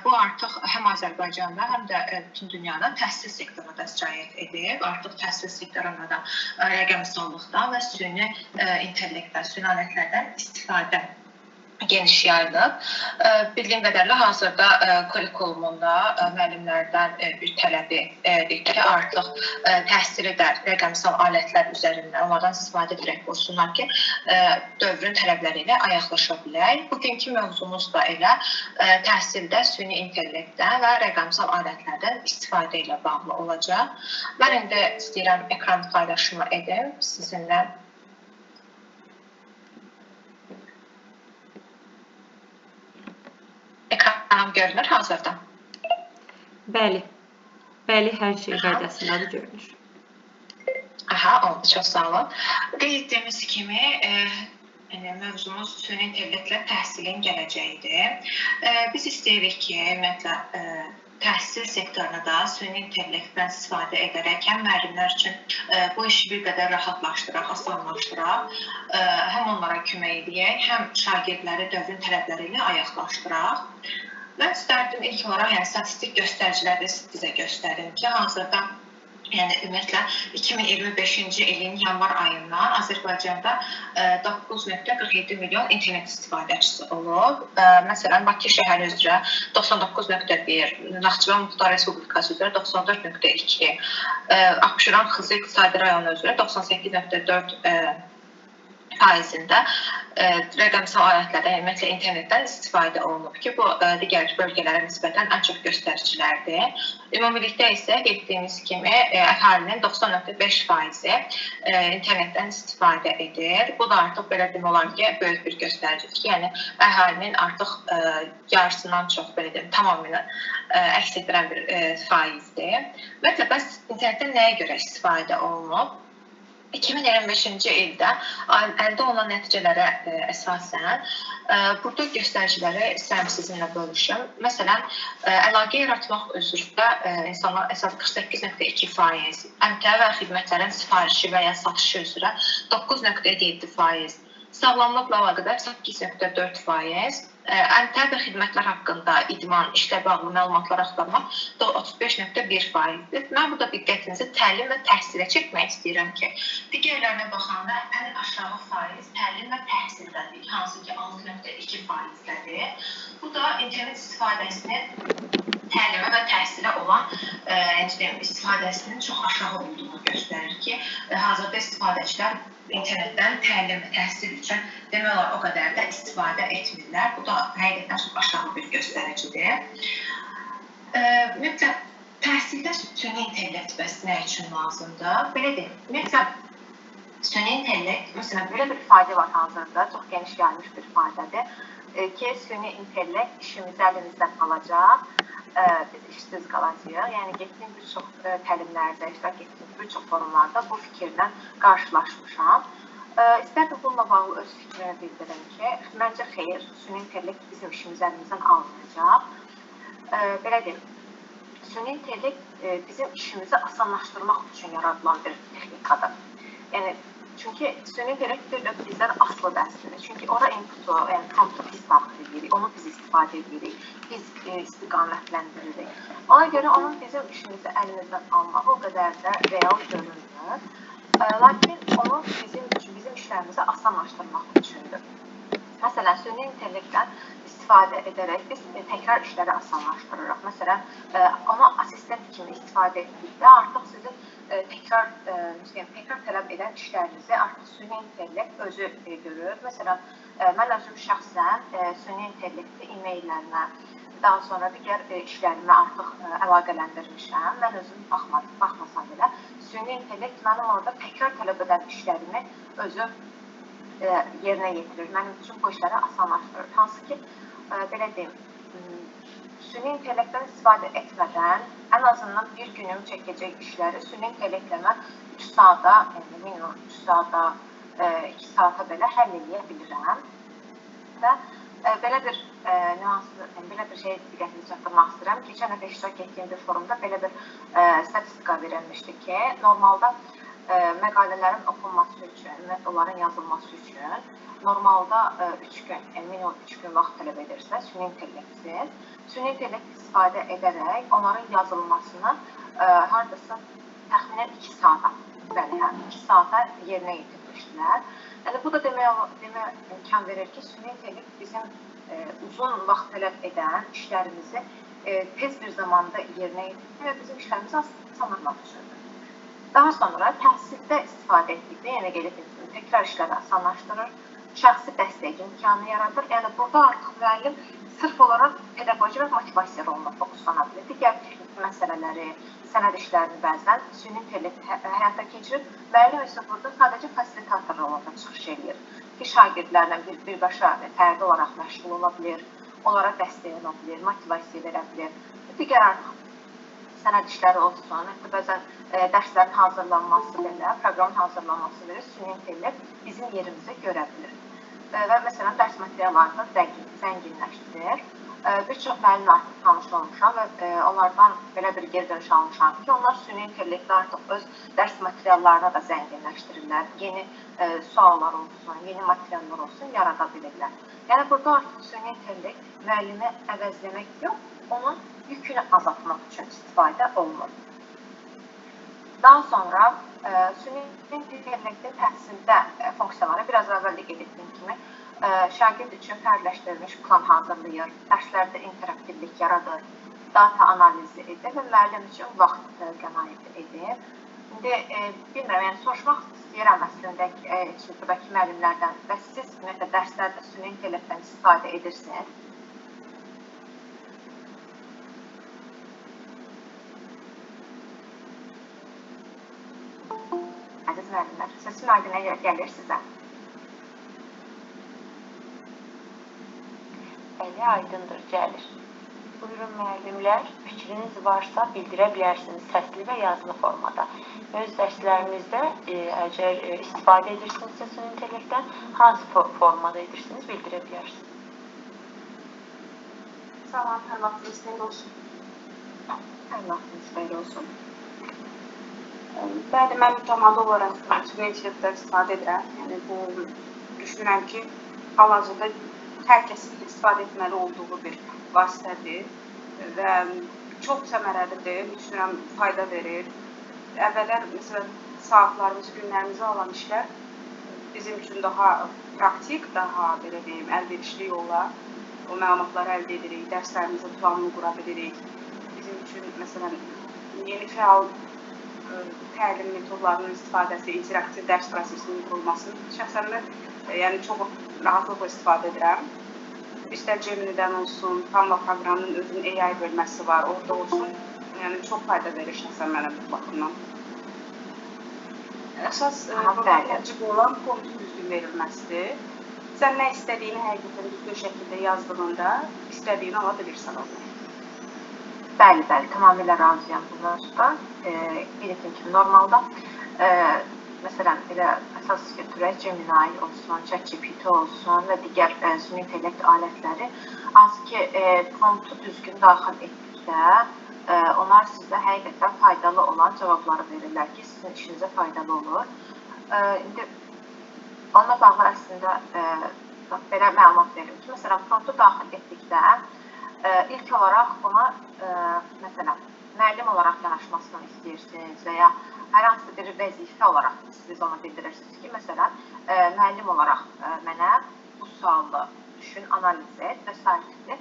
Bu artıq həm Azərbaycanda, həm də bütün dünyada təhsil sektoruna da sirayət edib. Artıq təhsil sektorunda da rəqəmsallıqdan və süni intellektdən, süni alətlərdən istifadə geniş yayılıb. Bildiyim qədərlə hazırda kurikulumunda müəllimlərdən bir tələbi edir ki, artıq təhsili də rəqəmsal alətlər üzərindən onlardan istifadə edərək olsunlar ki, dövrün tələbləri ilə ayaqlaşa bilək. Bugünkü mövzumuz da elə təhsildə süni intellektdən və rəqəmsal alətlərdən istifadə ilə bağlı olacaq. Mən indi istəyirəm ekran paylaşımı edim sizinlə. Ekranım görünür hazırda. Bəli, hər şey qaydasındadır, görünür. Oldu, çox sağ olun. Qeyd etdiyimiz kimi, mövzumuz süni intellektlə təhsilin gələcəyidir. Biz istəyirik ki, ümumiyyətlə, təhsil sektoruna da süni intellektdən istifadə edərək həm müəllimlər üçün bu işi bir qədər rahatlaşdıraq, asanlaşdıraq, həm onlara kömək edək, həm şagirdləri dövrün tələbləri ilə ayaqlaşdıraq. Mən istərdim ilk olaraq statistik göstəriciləri sizə göstərim ki, hazırda ümumiyyətlə 2025-ci ilin yanvar ayından Azərbaycanda 9,47 milyon internet istifadəçisi olub. Məsələn, Bakı şəhəri üzrə 99,1, Naxçıvan Muxtar Respublikası üzrə 94,2, Abşeron Xızı İqtisadi rayonu üzrə 98,4 faizində rəqəmsal alətlərdən, ümumiyyətlə internetdən istifadə olunub ki, bu digər bölgələrə nisbətən ən çox göstəricilərdir. Ümumilikdə isə etdiyimiz kimi əhalinin 90,5% internetdən istifadə edir. Bu da artıq belə demək olar ki, böyük bir göstəricidir ki, yəni əhalinin artıq yarısından çox, belə deyim, tamamilə əks etdirən bir faizdir. Ümumiyyətlə, bəs internetdən nəyə görə istifadə olunub? 2025-ci ildə əldə olunan nəticələrə əsasən burada göstəriciləri sizinlə bölüşüm. Məsələn, əlaqə yaratmaq üzrə insanlar əsas 48,2%, əmtəə və xidmətlərin sifarişi və ya satışı üzrə 9,7%, sağlamlıqla əlaqədar 8,4%, əmtəə və xidmətlər haqqında idman, işlə bağlı məlumatlar axtarmaq 35,1%. Mən burada diqqətinizi təlim və təhsilə çəkmək istəyirəm ki, digərlərinə baxanda ən aşağı faiz təlim və təhsildədir, hansı ki 6,2%-dədir. Bu da internet istifadəsinin təlimə və təhsilə olan istifadəsinin çox aşağı olduğunu göstərir ki, hazırda istifadəçilər internetdən təlim və təhsil üçün demək olar o qədər də istifadə etmirlər. Bu da həqiqətən çox aşağı bir göstəricidir. Ümumiyyətlə, təhsildə süni intellekt bəs nə üçün lazımdır? Belə deyim, ümumiyyətlə, süni intellekt, məsələn, belə bir ifadə var hazırda, çox geniş yayılmış bir ifadədir ki, süni intellekt işimizi əlimizdən alacaq, biz işsiz qalacağıq. Yəni, getdiyim bir çox təlimlərdə, iştirak etdiyim bir çox forumlarda bu fikirlə qarşılaşmışam. İstərdim bununla bağlı öz fikrimi bildirim ki, məncə xeyr, süni intellekt bizim işimizi əlimizdən almayacaq. Belə deyim, süni intellekt bizim işimizi asanlaşdırmaq üçün yaradılan bir texnikadır. Yəni, çünki süni intellekt bir növ bizdən asılıdır əslində. Çünki ora inputu, yəni promptu biz daxil edirik, onu biz istifadə edirik, biz istiqamətlendiririk. Ona görə onun bizim işimizi əlimizdən almağı o qədər də real görünmür. Lakin onu bizim işlərimizi asanlaşdırmaq üçündür. Məsələn, süni intellektdən istifadə edərək biz təkrar işləri asanlaşdırırıq. Məsələn, ona asistent kimi istifadə etdikdə artıq sizin təkrar tələb edən işlərinizi artıq süni intellekt özü görür. Məsələn, mən özüm şəxsən süni intellekti e-maillərimə, daha sonra digər işlərimə artıq əlaqələndirmişəm. Mən özüm baxmasam belə, süni intellekt mənim orada təkrar tələb edən işlərimi özü yerinə yetirir. Mənim üçün bu işləri asanlaşdırır. Hansı ki, belə deyim, süni intellektdən istifadə etmədən ən azından bir günüm çəkəcək işləri süni intellektlə mən 3 saata, minimum 3 saata, 2 saata belə həll edə bilirəm. Və belə bir nüanslı, belə bir şey diqqətinizi çatdırmaq istəyirəm. Keçən dəfə iştirak etdiyim bir forumda belə bir statistika verilmişdi ki, normalda məqalələrin oxunması üçün, ümumiyyətlə onların yazılması üçün normalda 3 gün, minimum 3 gün vaxt tələb edirsə, süni intellektsiz, süni intellekt istifadə edərək onların yazılmasını hardasa təxminən 2 saata, bəli, 2 saata yerinə yetirmişdilər. Yəni, bu da demək imkan verir ki, süni intellekt bizim uzun vaxt tələb edən işlərimizi tez bir zamanda yerinə yetirir və bizim işlərimizi asanlaşdırır. Daha sonra təhsildə istifadə etdikdə, yəni qeyd etdiyim təkrar işləri asanlaşdırır, şəxsi dəstək imkanı yaradır. Yəni, burada artıq müəllim sırf olaraq pedaqoji və motivasiya roluna fokuslana bilir. Digər texniki məsələləri, sənəd işlərini bəzən süni intellekt həyata keçirib, müəllim isə burada sadəcə fasilitator rolunda çıxış edir ki, şagirdlərlə birbaşa fərdi olaraq məşğul ola bilir, onlara dəstək ola bilir, motivasiya verə bilir. Digər artıq sənəd işləri olsun, bəzən dərslərin hazırlanması belə, proqramın hazırlanması belə süni intellekt bizim yerimizi görə bilir. Və məsələn, dərs materiallarını zənginləşdirir. Bir çox müəllimlə artıq tanış olmuşam və onlardan belə bir geri dönüş almışam ki, onlar süni intellektlə artıq öz dərs materiallarını da zənginləşdirirlər. Yeni suallar olsun, yeni materiallar olsun, yarada bilirlər. Yəni, burada artıq süni intellekt müəllimi əvəzləmək yox, onun yükünü azaltmaq üçün istifadə olunur. Daha sonra süni intellektin təhsildə funksiyaları biraz əvvəl də qeyd etdiyim kimi şagird üçün fərdləşdirilmiş plan hazırlayır, dərslərdə interaktivlik yaradır, data analizi edir və müəllim üçün vaxt qənaət edir. İndi bilmirəm, yəni soruşmaq istəyirəm əslində buradakı müəllimlərdən və siz ümumiyyətlə dərslərdə süni intellektdən istifadə edirsiniz. Əziz müəllimlər, səsim aydına gəlir sizə. Bəli, aydındır, gəlir. Buyurun müəllimlər, fikriniz varsa bildirə bilərsiniz səsli və yazılı formada. Öz dərslərinizdə əgər istifadə edirsinizsə süni intellektdən, hansı formada edirsiniz, bildirə bilərsiniz. Salam, hər vaxtınız xeyir olsun. Hər vaxtınız xeyir olsun. Bəli, mən mütəmadi olaraq süni intellektdən istifadə edirəm. Yəni, bu düşünürəm ki, hal-hazırda hər kəsin istifadə etməli olduğu bir vasitədir və çox səmərəlidir, düşünürəm, fayda verir. Əvvəllər, məsələn, saatlarımızı, günlərimizi alan işlər bizim üçün daha praktik, daha, belə deyim, əlverişli yolla o məlumatları əldə edirik, dərslərimizin planını qura bilirik. Bizim üçün, məsələn, yeni fəal təlim metodlarının istifadəsi, interaktiv dərs prosesinin qurulmasını şəxsən mən çox rahatlıqla istifadə edirəm. İstər Gemini'dən olsun, Canva proqramının özünün AI bölməsi var, orada olsun. Yəni çox fayda verir şəxsən mənə bu baxımdan. Əsas burada vacib olan promptun düzgün verilməsidir. Sən nə istədiyini həqiqətən düzgün şəkildə yazdığında istədiyini ala bilirsən onu. Bəli, tamamilə razıyam bu mövzuda. Qeyd etdiyim kimi, normalda, məsələn, elə əsas götürək Gemini olsun, ChatGPT olsun və digər süni intellekt alətləri, hansı ki, promptu düzgün daxil etdikdə, onlar sizə həqiqətən faydalı olan cavabları verirlər ki, sizin işinizə faydalı olur. İndi, onunla bağlı əslində belə məlumat verim ki, məsələn, promptu daxil etdikdə, ilk olaraq ona, məsələn, müəllim olaraq yanaşmasını istəyirsiniz və ya hər hansı bir vəzifə olaraq siz ona bildirirsiniz ki, məsələn, müəllim olaraq mənə bu sualı düşün, analiz et və s.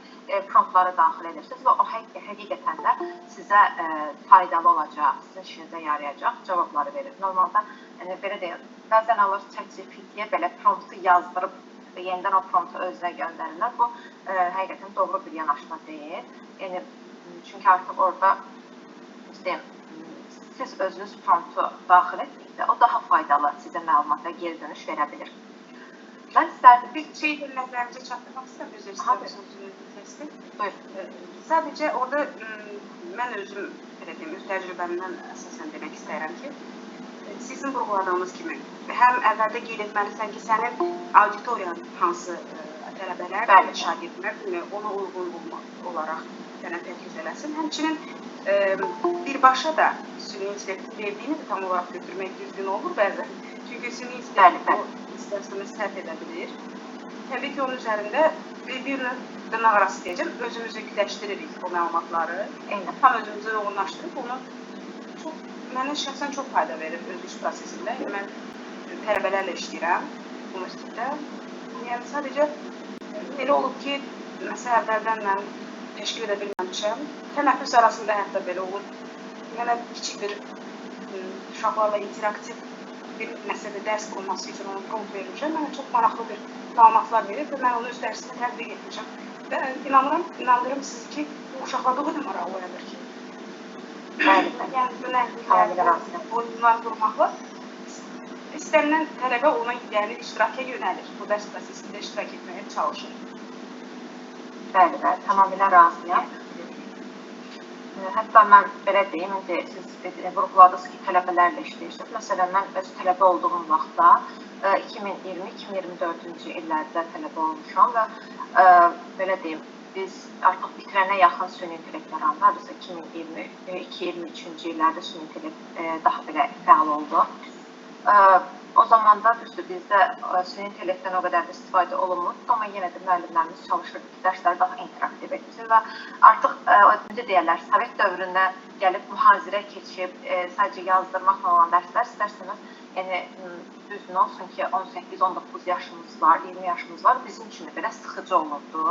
promptları daxil edirsiniz və o həqiqətən də sizə faydalı olacaq, sizin işinizə yarayacaq cavabları verir. Normalda, belə deyək, bəzən alır ChatGPT-yə belə promptu yazdırıb və yenidən o promptu özünə göndərirlər. Bu, həqiqətən doğru bir yanaşma deyil. Yəni, çünki artıq orada, siz özünüz promptu daxil etdikdə, o daha faydalı sizə məlumata geri dönüş verə bilir. Mən istərdim, bir şey nəzərimizə çatdırmaq istəyirəm, üzr sözünü kəsdim. Buyur. Sadəcə orada mən özüm, belə deyim, öz təcrübəmdən əsasən demək istəyirəm ki, sizin vurğuladığınız kimi, həm əvvəldə qeyd etməlisən ki, sənin auditoriyan hansı tələbələr, şagirdlər, ona uyğun olaraq dənə tədqiq eləsin. Həmçinin birbaşa da süni intellektin verdiyini də tam olaraq götürmək düzgün olur bəzən. Çünki süni intellekt o istərsəmiz səhv edə bilir. Təbii ki, onun üzərində bir dırnaq arası deyəcəm, özümüzü yükləşdiririk o məlumatları. Tam özümüzü yoğunlaşdırıb onu mənə şəxsən çox fayda verir öz iş prosesində. Mən tələbələrlə işləyirəm universitetdə. Yəni sadəcə elə olub ki, məsələ əvvəldən mən təşkil edə bilməmişəm. Tənəffüs arasında hətta belə olur. Yəni kiçik bir uşaqlarla interaktiv bir məsələ dərs olması üçün onu prompt vermişəm. Mənə çox maraqlı bir məlumatlar verir və mən onu öz dərsimdə tətbiq etmişəm. Və inanıram sizi ki, bu uşaqlarda o qədər maraqlı oyanır ki. Yəni yönəldiklərdə oyunlar qurmaqla istənilən tələbə ona yəni iştiraka yönəlir. Bu dərs prosesində iştirak etməyə çalışır. Bəli, tamamilə razıyam. Hətta mən belə deyim, siz vurğuladınız ki, tələbələrlə işləyirsiniz. Məsələn, mən öz tələbə olduğum vaxtda 2020-2024-cü illərdə tələbə olmuşam və belə deyim, biz artıq bitirənə yaxın süni intellekt yarandı. 2022-2023-cü illərdə süni intellekt daha belə fəal oldu. O zaman da düzdür, bizdə süni intellektdən o qədər istifadə olunmurdu, amma yenə də müəllimlərimiz çalışırdı ki, dərsləri daha interaktiv etsin və artıq necə deyərlər, Sovet dövründə gəlib mühazirə keçib, sadəcə yazdırmaqla olan dərslər istərseniz, yəni düzgün olsun ki, 18-19 yaşımız var, 20 yaşımız var, bizim üçün belə sıxıcı olurdu.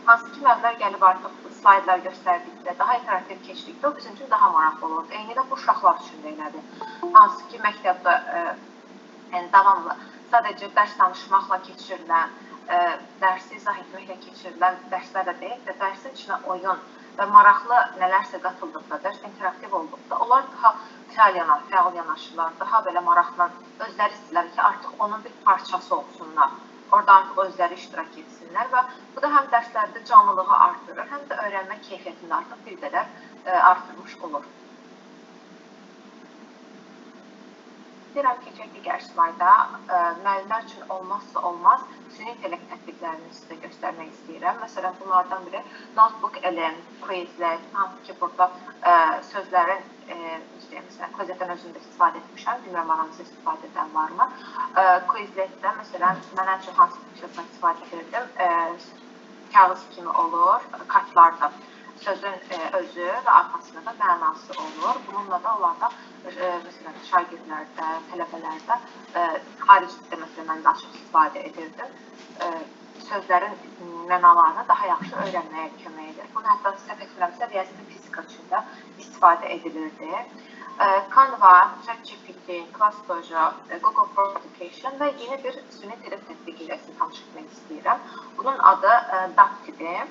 Hansı ki, müəllimlər gəlib artıq slaydlar göstərdikdə, daha interaktiv keçdikdə o bizim üçün daha maraqlı olurdu. Eyni də bu uşaqlar üçün də elədir. Hansı ki, məktəbdə yəni davamlı sadəcə dərs danışmaqla keçirilən, dərsi izah etməklə keçirilən dərslər də deyil də dərsin içinə oyun və maraqlı nələrsə qatıldıqda, dərs interaktiv olduqda onlar daha fəal yanaşırlar, daha belə maraqla özləri istəyirlər ki, artıq onun bir parçası olsunlar. Orada artıq özləri iştirak etsinlər və bu da həm dərslərdə canlılığı artırır, həm də öyrənmə keyfiyyətini artıq bir qədər artırmış olur. İstəyirəm keçək digər slayda, müəllimlər üçün olmazsa olmaz süni intellekt tətbiqlərini sizə göstərmək istəyirəm. Məsələn, bunlardan biri Notebook-LM, Quizlet, hansı ki, burada sözlərin, məsələn, Quizletdən özümdə istifadə etmişəm, bilmirəm, aranızda istifadə edən varmı? Quizletdə, məsələn, mən ən çox hansı funksiyasına istifadə edirdim, kağız kimi olur, kartlarda sözün özü və arxasında da mənası olur. Bununla da onlarda, məsələn, şagirdlərdə, tələbələrdə, xaricdə məsələn, mən daha çox istifadə edirdim. Sözlərin mənalarını daha yaxşı öyrənməyə kömək edir. Bunu hətta səhv etmirəmsə, riyaziyyat fizika üçün də istifadə edilirdi. Canva, ChatGPT, ClassDojo, Google for Education və yeni bir süni intellekt tətbiqi ilə sizi tanış etmək istəyirəm. Bunun adı Dapti-dir.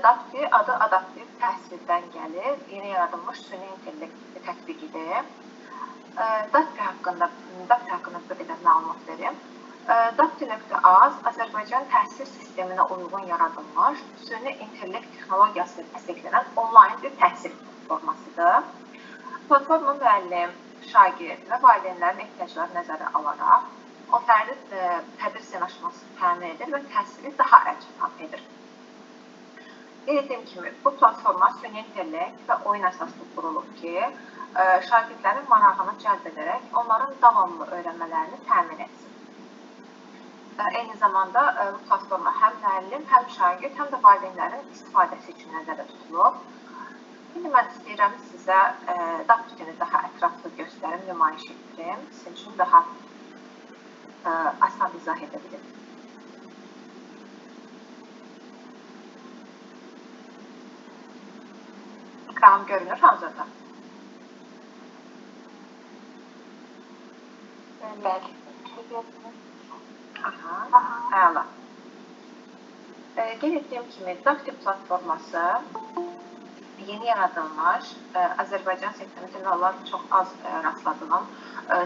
Dapti adı adaptiv təhsildən gəlir, yeni yaradılmış süni intellekt tətbiqidir. Dapti haqqında bir qədər məlumat verim. Dapti.az Azərbaycan təhsil sisteminə uyğun yaradılmış süni intellekt texnologiyası dəstəklənən onlayn bir təhsil platformasıdır. Platforma müəllim, şagird və valideynlərin ehtiyacları nəzərə alaraq o fərdi tədris yanaşmasını təmin edir və təhsili daha əlçatan edir. Qeyd etdiyim kimi, bu platforma süni intellekt və oyun əsaslı qurulub ki, şagirdlərin marağını cəlb edərək onların davamlı öyrənmələrini təmin etsin. Eyni zamanda bu platforma həm müəllim, həm şagird, həm də valideynlərin istifadəsi üçün nəzərdə tutulub. İndi mən istəyirəm sizə Dapti-ni daha ətraflı göstərim, nümayiş etdirim. Sizin üçün daha asan izah edə bilim. Ekranım görünür hazırda. Bəli. Əla. Qeyd etdiyim kimi, Dapti platforması yeni yaradılmış, Azərbaycan sektorunda onlar çox az rastladığım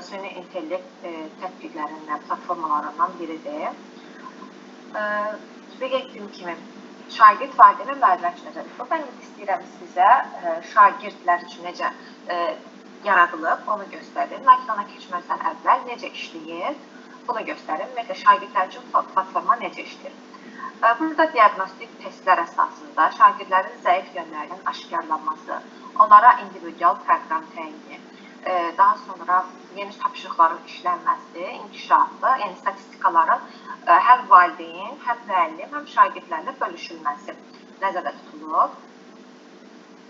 süni intellekt tətbiqlərindən, platformalarından biridir. Qeyd etdiyim kimi, şagird valideyn və müəllimlər üçün necə tutulub. Mən istəyirəm sizə şagirdlər üçün necə yaradılıb, onu göstərim. Lakin ona keçməzdən əvvəl necə işləyir, bunu göstərim. Ümumiyyətlə, şagirdlər üçün platforma necə işləyir. Burada diaqnostik testlər əsasında şagirdlərin zəif yönlərinin aşkarlanması, onlara individual proqram təyini, daha sonra yeni tapşırıqların işlənməsi, inkişafı, yəni statistikaların həm valideyn, həm müəllim, həm şagirdlərlə bölüşülməsi nəzərdə tutulur.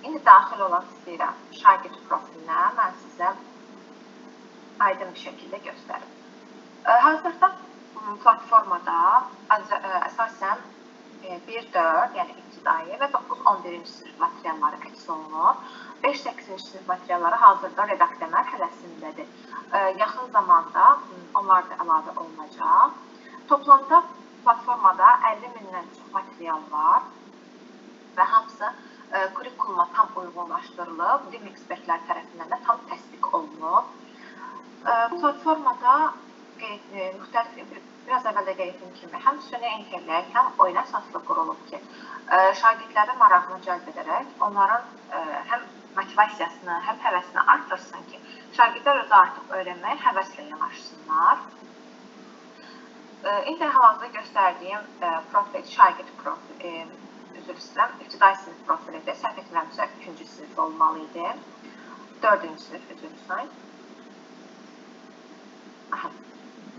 İndi daxil olmaq istəyirəm şagird profilinə, mən sizə aydın bir şəkildə göstərim. Hazırda platformada əsasən 1-4, yəni ibtidai və 9-11-ci sinif materialları əks olunur. 5-8-ci sinif materialları hazırda redaksiya mərhələsindədir. Yaxın zamanda onlar da əlavə olunacaq. Toplamda platformada 50 mindən çox material var və hamısı kurikuluma tam uyğunlaşdırılıb, DİM ekspertlər tərəfindən də tam təsdiq olunub. Platformada müxtəlif, biraz əvvəldə qeyd etdiyim kimi, həm süni intellekt, həm oyun əsaslı qurulub ki, şagirdlərin marağını cəlb edərək, onların həm motivasiyasını, həm həvəsini artırsın ki, şagirdlər özü artıq öyrənməyə həvəslə yanaşsınlar. İndi hal-hazırda göstərdiyim profil, şagird profili, üzr istəyirəm, ibtidai sinif profilidir. Səhv etmirəmsə 3-cü sinif olmalı idi. 4-cü sinif, üzr istəyirəm.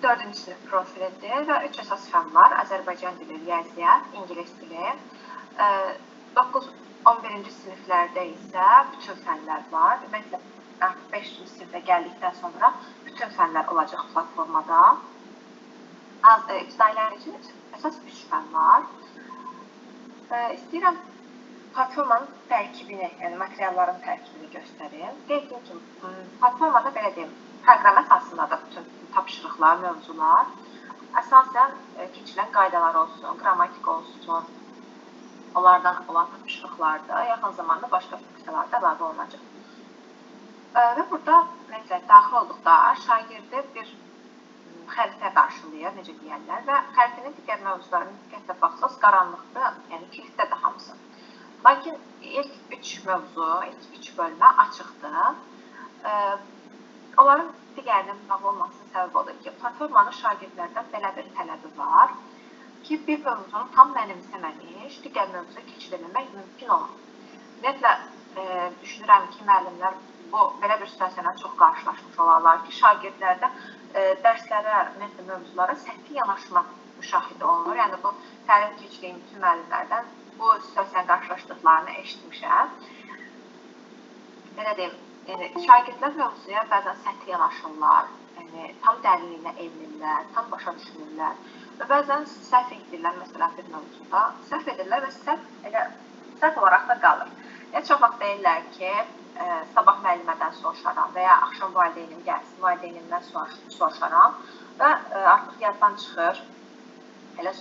4-cü sinif profilidir və 3 əsas fən var. Azərbaycan dili, riyaziyyat, ingilis dili. 9-11-ci siniflərdə isə bütün fənlər var. Ümumiyyətlə, 5-ci sinifə gəldikdən sonra bütün fənlər olacaq platformada. İbtidailər üçün əsas 3 fən var. İstəyirəm platformanın tərkibini, yəni materialların tərkibini göstərim. Qeyd etdiyim kimi, platformada belə deyim, proqram əsasında da bütün tapşırıqlar, mövzular, əsasən keçilən qaydalar olsun, qrammatik olsun, onlardan olan tapşırıqlarda yaxın zamanda başqa funksiyalarda əlavə olunacaq. Və burada ümumiyyətlə daxil olduqda şagirdi bir xəritə qarşılayır, necə deyərlər və xəritənin digər mövzularına diqqətlə baxsaq qaranlıqda, yəni kilitdədir hamısı. Lakin ilk 3 mövzu, ilk 3 bölmə açıqdır. Onların digərinin bağlı olmasının səbəbi odur ki, platformanın şagirdlərdən belə bir tələbi var ki, bir mövzunu tam mənimsəməmiş, digər mövzuya keçirilmək mümkün olur. Ümumiyyətlə, düşünürəm ki, müəllimlər belə bir situasiyadan çox qarşılaşmış olarlar ki, şagirdlərdə dərslərə, ümumiyyətlə mövzulara səthi yanaşma müşahidə olunur. Yəni, bu təlim keçdiyim bütün müəllimlərdən bu situasiyanı qarşılaşdıqlarını eşitmişəm. Belə deyim, şagirdlər mövzuya bəzən səthi yanaşırlar, tam dərinliyinə evinirlər, tam başa düşürlər və bəzən səhv edirlər, məsələn, bir mövzuda səhv edirlər və səhv olaraq da qalır. Çox vaxt deyirlər ki, sabah müəllimədən soruşaram və ya axşam valideynim gəlsin, valideynimdən soruşaram və artıq yaddan çıxır, elə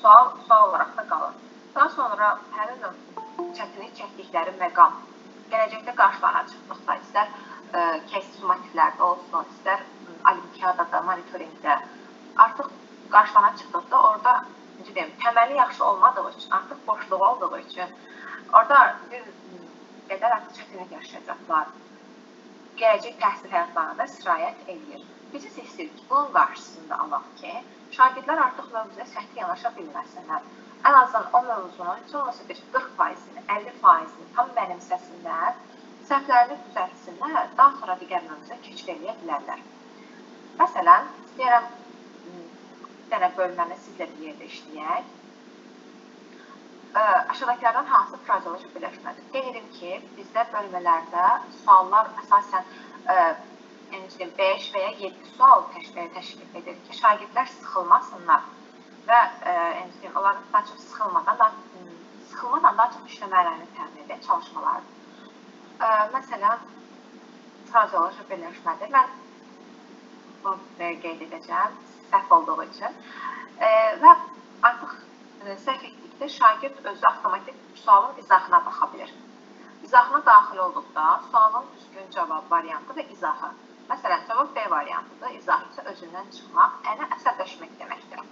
sual olaraq da qalır. Daha sonra həmin çətinlik çəkdikləri məqam gələcəkdə qarşılanacaqlıqda, istər case summativlərdə olsun, istər olimpiyadada, monitoringdə artıq qarşılana çıxdıqda orada təməli yaxşı olmadığı üçün, artıq boşluq olduğu üçün orada bir qədər artıq çətinlik yaşayacaqlar. Gələcək təhsil həyatlarında sirayət edir. Biz isə istəyirik ki, bunun qarşısında alaq ki, şagirdlər artıq mövzuya səthi yanaşa bilməsinlər. Ən azından o mövzunun heç olmasa bir 40%-ni, 50%-ni tam mənimsəsinlər, səhvlərini düzəltsinlər, daha sonra digər mövzuya keçid edə bilərlər. Məsələn, istəyirəm bir dənə bölməni sizlə bir yerdə işləyək. Aşağıdakilərdən hansı frazeoloji birləşmədir? Qeyd edim ki, bizdə bölmələrdə suallar əsasən 5 və ya 7 sual təşkil edir ki, şagirdlər sıxılmasınlar və onların daha çox sıxılmadan daha çox işləmələrini təmin edən çalışmalardır. Məsələn, frazeoloji birləşmədir. Mən bunu qeyd edəcəm, səhv olduğu üçün və artıq səhv etdikdə şagird özü avtomatik sualın izahına baxa bilir. İzahına daxil olduqda sualın düzgün cavab variantı və izahı. Məsələn, cavab B variantıdır, izahı isə özündən çıxmaq, yəni əsəbləşmək deməkdir.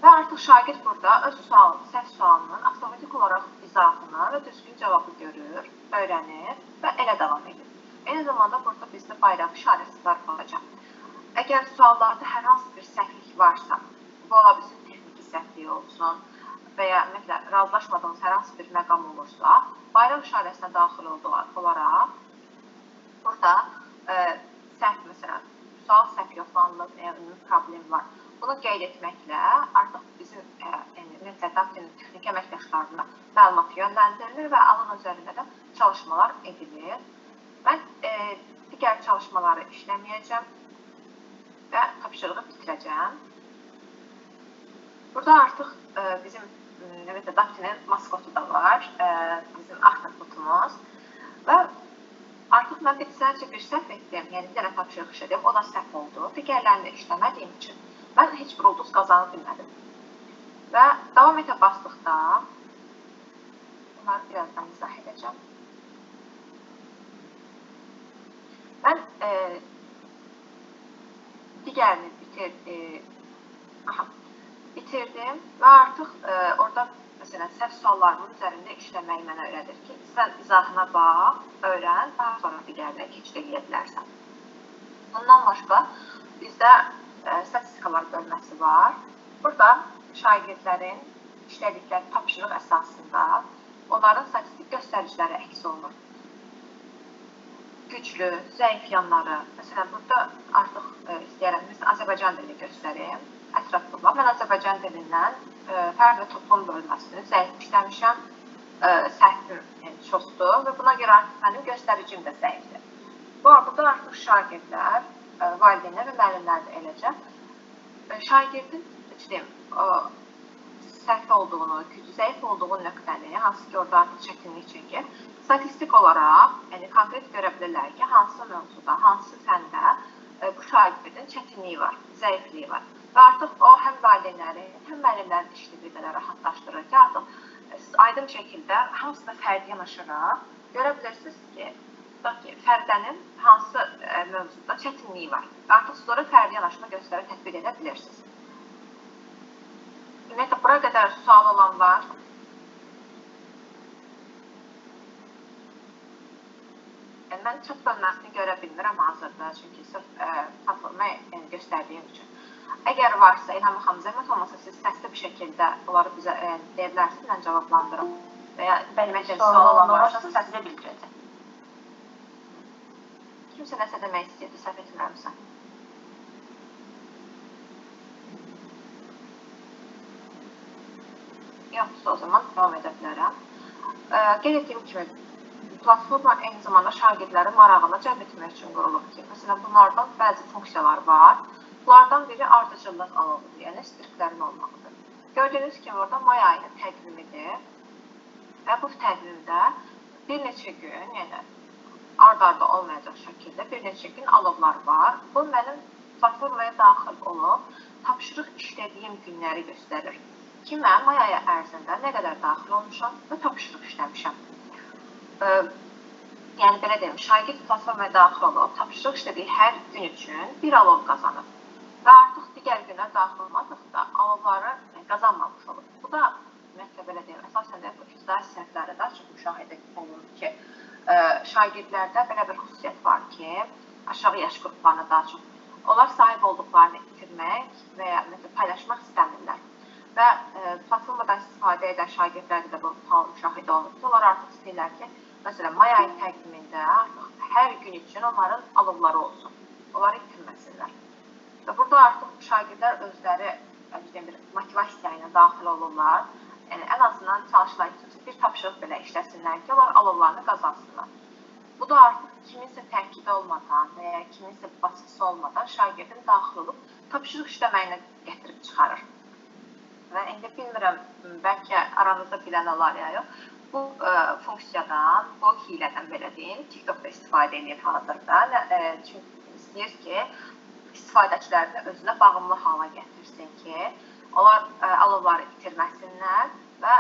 Və artıq şagird burada öz səhv sualının avtomatik olaraq izahını və düzgün cavabı görür, öyrənir və elə davam edir. Eyni zamanda burada bizdə bayraq işarəsi var olacaq. Əgər suallarda hər hansı bir səhvlik varsa, bu ola bilsin texniki səhvliyi olsun və ya ümumiyyətlə razılaşmadığınız hər hansı bir məqam olursa, bayraq işarəsinə daxil olaraq burada səhv, məsələn, sual səhv yoxlanılıb, ümumi problem var. Bunu qeyd etməklə artıq bizim ümumiyyətlə Daftinin texniki əməkdaşlarına məlumat yönləndirilir və alın üzərində də çalışmalar edilir. Mən digər çalışmaları işləməyəcəm və tapşırığı bitirəcəm. Burada artıq bizim Daftinin maskotu da var, bizim axtapbutumuz və artıq mən sadəcə bir səhv etdim, yəni bir dənə tapşırıq işlədim, o da səhv oldu. Digərlərini işləmədiyim üçün mən heç bir ulduz qazana bilmədim. Və davam etə basdıqda bunları birazdan izah edəcəm. Mən digərini bitirdim və artıq orada məsələn səhv suallarımın üzərində işləməyi mənə öyrədir ki, sən izahına bax, öyrən, daha sonra digərinə keçid edə bilərsən. Bundan başqa bizdə statistikalar bölməsi var. Burada şagirdlərin işlədikləri tapşırıq əsasında onların statistik göstəriciləri əks olunur. Güclü, zəif yanları, məsələn, burada artıq istəyərəm, məsələn, Azərbaycan dilini göstərim, ətraflıqla. Mən Azərbaycan dilindən fərd və toplum bölməsini zəif işləmişəm, səhvim çoxdur və buna görə artıq mənim göstəricim də zəifdir. Burada artıq şagirdlər, valideynlər və müəllimlər də eləcə şagirdin səhv olduğunu, gücü zəif olduğu nöqtəni, hansı ki, orada artıq çətinlik çəkir, statistik olaraq, yəni konkret görə bilirlər ki, hansı mövzuda, hansı fəndə bu şagirdin çətinliyi var, zəifliyi var. Və artıq o həm valideynlərin, həm müəllimlərin işini bir qədər rahatlaşdırır ki, artıq aydın şəkildə hansısa fərdi yanaşaraq görə bilirsiniz ki, fərdənin hansı mövzuda çətinliyi var. Artıq sonra fərdi yanaşma göstərib tətbiq edə bilirsiniz. Ümumiyyətlə, bura qədər sual olan var. Mən chat bölməsini görə bilmirəm hazırda, çünki sırf platforma göstərdiyim üçün. Əgər varsa, İlham xanım, zəhmət olmasa siz səsli bir şəkildə onları bizə deyə bilərsiniz, mən cavablandırım. Və ya sual olan varsa səsli bildirəcəm. Kimsə nəsə demək istəyirdi, səhv etmirəmsə. Yoxsa o zaman davam edə bilərəm. Qeyd etdiyim kimi, platforma eyni zamanda şagirdlərin marağını cəlb etmək üçün qurulub ki, məsələn, bunlardan bəzi funksiyalar var. Bunlardan biri ardıcıllıq alovudur, yəni striklərin olmağıdır. Gördüyünüz kimi, orada may ayının təqvimidir və bu təqvimdə bir neçə gün, yəni ard-arda olmayacaq şəkildə bir neçə gün alovlar var. Bu, mənim platformaya daxil olub, tapşırıq işlədiyim günləri göstərir ki, mən may ayı ərzində nə qədər daxil olmuşam və tapşırıq işləmişəm. Yəni, belə deyim, şagird platformaya daxil olub, tapşırıq işlədiyi hər gün üçün bir alov qazanır. Və artıq digər günlər daxil olmadıqda alovları qazanmamış olur. Bu da, ümumiyyətlə, belə deyim, əsasən də bu icra səhvləri daha çox müşahidə olunur ki, şagirdlərdə belə bir xüsusiyyət var ki, aşağı yaş qruplarına daha çox onlar sahib olduqlarını itirmək və ya paylaşmaq istəmirlər. Və platformadan istifadə edən şagirdlərdə də bu hal müşahidə olunur. Onlar artıq istəyirlər ki, məsələn, may ayı təqvimində artıq hər gün üçün onların alovları olsun. Onları itirməsinlər. Və burada artıq şagirdlər özləri bir motivasiya ilə daxil olurlar. Yəni, ən azından çalışırlar ki, bir tapşırıq belə işləsinlər ki, onlar alovlarını qazansınlar. Bu da artıq kiminsə təkidi olmadan və ya kiminsə baskısı olmadan şagirdin daxil olub tapşırıq işləməyinə gətirib çıxarır. Və indi bilmirəm, bəlkə aranızda bilən olar ya yox. Bu funksiyadan, bu hilədən belə deyim, TikTokda istifadə edir hazırda. Çünki istəyir ki, istifadəçilərini özünə bağımlı hala gətirsin ki, onlar alovları itirməsinlər və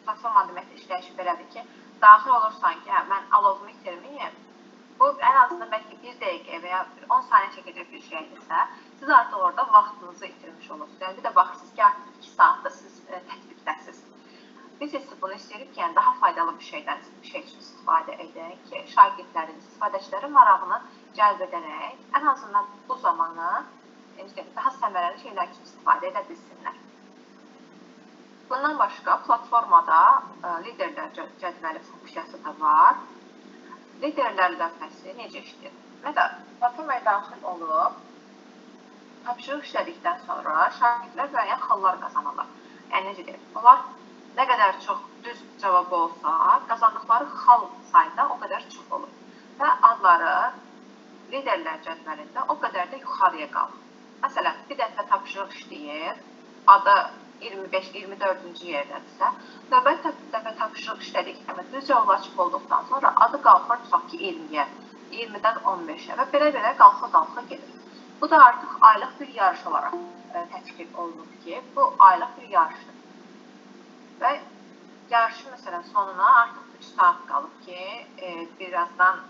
platformanın deməklə işləyiş belədir ki, daxil olursan ki, mən alovumu itirməyim, bu ən azından bəlkə 1 dəqiqə və ya 10 saniyə çəkəcək bir şeydirsə, siz artıq orada vaxtınızı itirmiş olursunuz. Yəni, bir də baxırsınız ki, artıq 2 saatda siz tətbiqdəsiniz. Biz isə bunu istəyirik ki, daha faydalı bir şey üçün istifadə edək ki, şagirdlərin, istifadəçilərin marağını cəlb edərək, ən azından bu zamanı daha səmərəli şeylər üçün istifadə edə bilsinlər. Bundan başqa platformada liderlər cədvəli funksiyası da var. Liderlər lövhəsi necə işləyir? Məsələn, platformaya daxil olub, tapşırıq işlədikdən sonra şagirdlər müəyyən xallar qazanırlar. Yəni, necə deyək, onlar nə qədər çox düz cavab olsa, qazandıqları xal sayı da o qədər çox olur. Və adları liderlər cədvəlində o qədər də yuxarıya qalır. Məsələn, bir dəfə tapşırıq işləyir, adı 25-24-cü yerdədirsə, növbəti dəfə tapşırıq işlədikdə və düz cavab açıq olduqdan sonra adı qalxır, tutaq ki, 20-yə, 20-dən 15-ə və belə-belə qalxa-qalxa gedir. Bu da artıq aylıq bir yarış olaraq təşkil olunur ki, bu aylıq bir yarışdır. Və yarışın məsələn sonuna artıq 3 saat qalıb ki, birazdan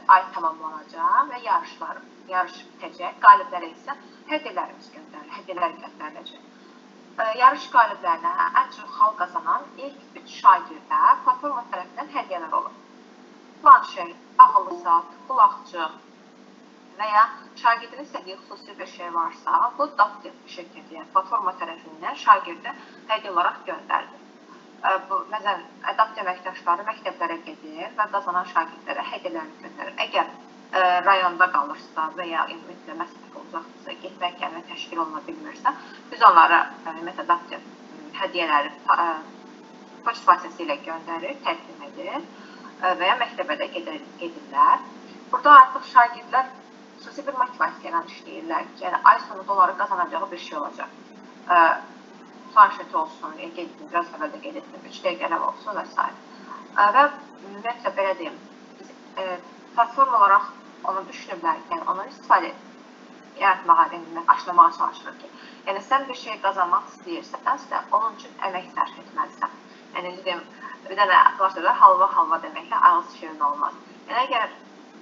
ay tamamlanacaq və yarış bitəcək. Qaliblərə isə hədiyyələrimiz göndəriləcək. Yarış qaliblərinə ən çox xal qazanan ilk 3 şagirdə platforma tərəfindən hədiyyələr olur. Planşet, ağıllı saat, qulaqçıq və ya şagirdin istədiyi xüsusi bir şey varsa, bu adaptiv şirkəti, yəni platforma tərəfindən şagirdə hədiyyə olaraq göndərilir. Məsələn, adaptiv əməkdaşları məktəblərə gedir və qazanan şagirdlərə hədiyyələrini göndərir. Əgər rayonda qalırsa və ya ümumiyyətlə məsafə uzaqdırsa, getmək gəlmə təşkil oluna bilmirsə, biz onlara adaptiv hədiyyələri poçt vasitəsilə göndərir, təqdim edir və ya məktəbə də gedirlər. Burada artıq şagirdlər xüsusi bir motivasiya ilə işləyirlər ki, yəni ay sonunda onları qazanacağı bir şey olacaq. Planşeti olsun, biraz əvvəldə qeyd etdim, 3 dəqiqələr olsun və s. Və ümumiyyətlə belə deyim, platform olaraq onu düşünürlər, yəni onu istifadə yaratmağa, aşılamağa çalışırıq ki, yəni sən bir şey qazanmaq istəyirsənsə, onun üçün əmək sərf etməlisən. Yəni, deyim, bir dənə arkadaşlar halva deməklə ağız şirin olmaz. Yəni, əgər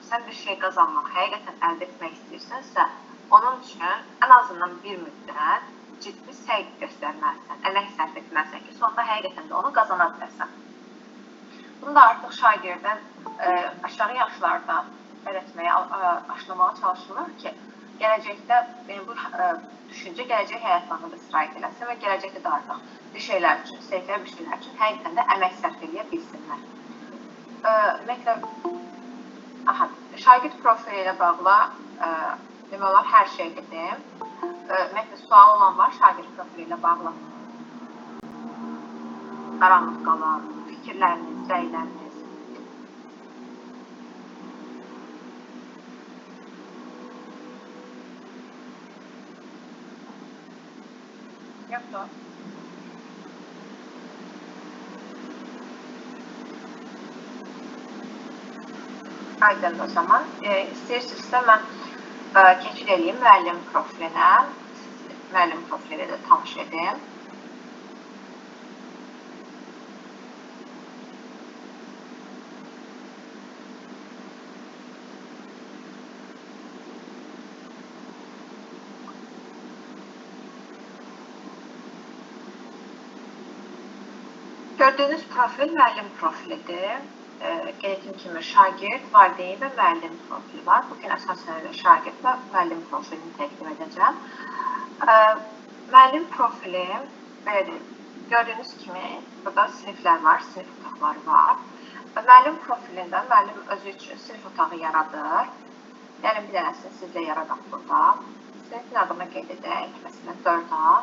sən bir şey qazanmaq, həqiqətən əldə etmək istəyirsənsə, onun üçün ən azından bir müddət ciddi səy göstərməlisən, əmək sərf etməlisən ki, sonunda həqiqətən də onu qazana bilərsən. Bunu da artıq şagirdən aşağı yaşlardan öyrətməyə, aşılamağa çalışılır ki, gələcəkdə bu düşüncə gələcək həyatlarında da istirahət eləsin və gələcəkdə də artıq bir şeylər üçün, sevdikləri bir şeylər üçün həqiqətən də əmək sərf eləyə bilsinlər. Ümumiyyətlə, şagird profili ilə bağlı demək olar hər şey dedim. Ümumiyyətlə, sual olan var şagird profili ilə bağlı. Qaranlıq qalan, fikirləriniz, rəyləriniz. Yoxdur. Aydın o zaman. İstəyirsinizsə mən keçid edeyim müəllim profilinə. Müəllim profili ilə tanış edeyim. Gördüyünüz profil müəllim profilidir. Qeyd etdiyim kimi şagird, valideyn və müəllim profili var. Bugün əsasən şagird və müəllim profilini təqdim edəcəm. Müəllim profili, belədir, gördüyünüz kimi burada siniflər var, sinif otaqları var. Müəllim profilində müəllim özü üçün sinif otağı yaradır. Yəni bir dənəsini sizlə yaradaq burada. Sinifin adını qeyd edək, məsələn 4A.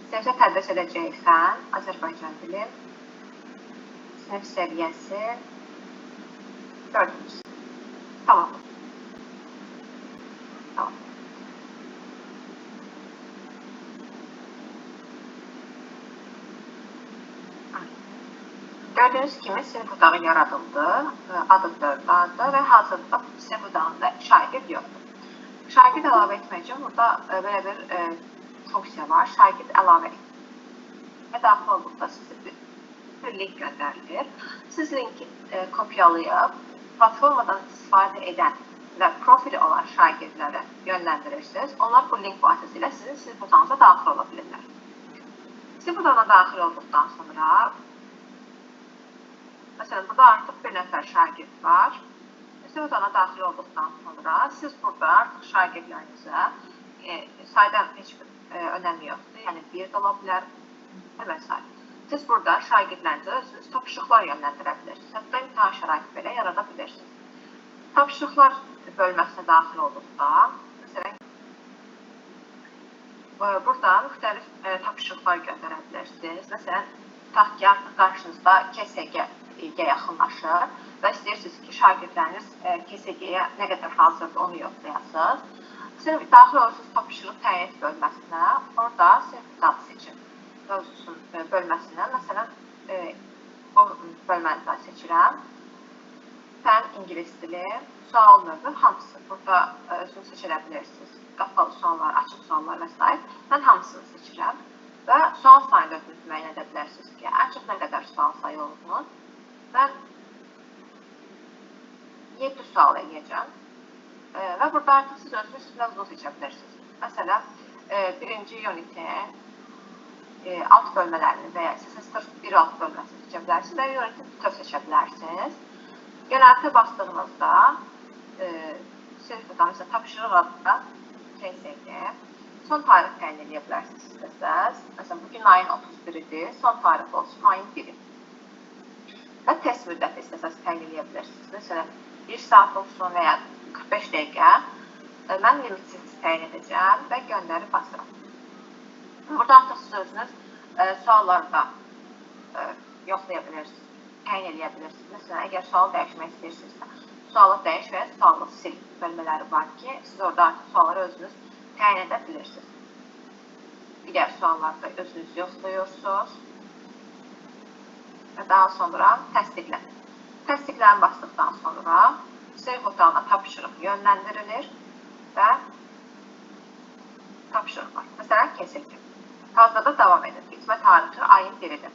Sinifdə tədris edəcəyi fən, Azərbaycan dili. Sinif səviyyəsi 4. Tamam. Tamam. Gördüyünüz kimi sinif otağı yaradıldı. Adı 4A-dır və hazırda sinif otağında şagird yoxdur. Şagird əlavə etmək üçün burada belə bir funksiya var. Şagird əlavə etmək. Daxil olduqda sizə bir link göndərilir. Siz linki kopyalayıb platformadan istifadə edən və profili olan şagirdlərə yönləndirirsiniz. Onlar bu link vasitəsilə sizin sinif otağınıza daxil ola bilirlər. Sinif otağına daxil olduqdan sonra məsələn, burada artıq bir nəfər şagird var. Sinif otağına daxil olduqdan sonra siz burada artıq şagirdlərinizə saydan heç bir önəmi yoxdur. Yəni, 1 də ola bilər, və s. Siz burada şagirdlərinizə özünüz tapşırıqlar yönləndirə bilirsiniz. Hətta imtahan şəraiti belə yarada bilirsiniz. Tapşırıqlar bölməsinə daxil olduqda, məsələn, burada müxtəlif tapşırıqlar göndərə bilirsiniz. Məsələn, tutaq ki, artıq qarşınızda KSG-yə yaxınlaşır və istəyirsiniz ki, şagirdləriniz KSG-yə nə qədər hazırdır, onu yoxlayasınız. Siz daxil olursunuz tapşırıq təyin et bölməsinə, orada sertifikat seçin. Mövzusun bölməsindən, məsələn, o bölmədən seçirəm. Fən, ingilis dili, sual növü, hamısı. Burada özünüz seçilə bilirsiniz. Qapalı suallar, açıq suallar və s. Mən hamısını seçirəm və sual sayını özünüz müəyyən edə bilərsiniz ki, ən çox nə qədər sual sayı olsun. Mən 7 sual eləyəcəm və burada artıq siz özünüz mövzunu seçə bilirsiniz. Məsələn, birinci unitin alt bölmələrini və ya SSR 1 alt bölməsini seçə bilərsiniz və unitin bütöv seçə bilərsiniz. Yönəltə bastığınızda sertifikat, məsələn, tapşırıq adında KSG, son tarix təyin edə bilərsiniz istəsəz. Məsələn, bugün ayın 31-idir, son tarix olsun ayın 1-i. Və test müddəti istəsəz təyin edə bilirsiniz. Məsələn, 1 saat olsun və ya 45 dəqiqə. Mən limitsiz təyin edəcəm və göndəri basıram. Burada artıq siz özünüz sualları da yoxlaya bilirsiniz, təyin edə bilirsiniz. Məsələn, əgər sualı dəyişmək istəyirsinizsə, sualı dəyiş və ya sualı sil bölmələri var ki, siz orada artıq sualları özünüz təyin edə bilirsiniz. Digər suallarda özünüz yoxlayırsınız və daha sonra təsdiqlə. Təsdiqləni basdıqdan sonra seyf otağına tapşırıq yönləndirilir və tapşırıq var. Məsələn, kesildi. Hazırda davam edir. Bitmə tarixi ayın 1-idir.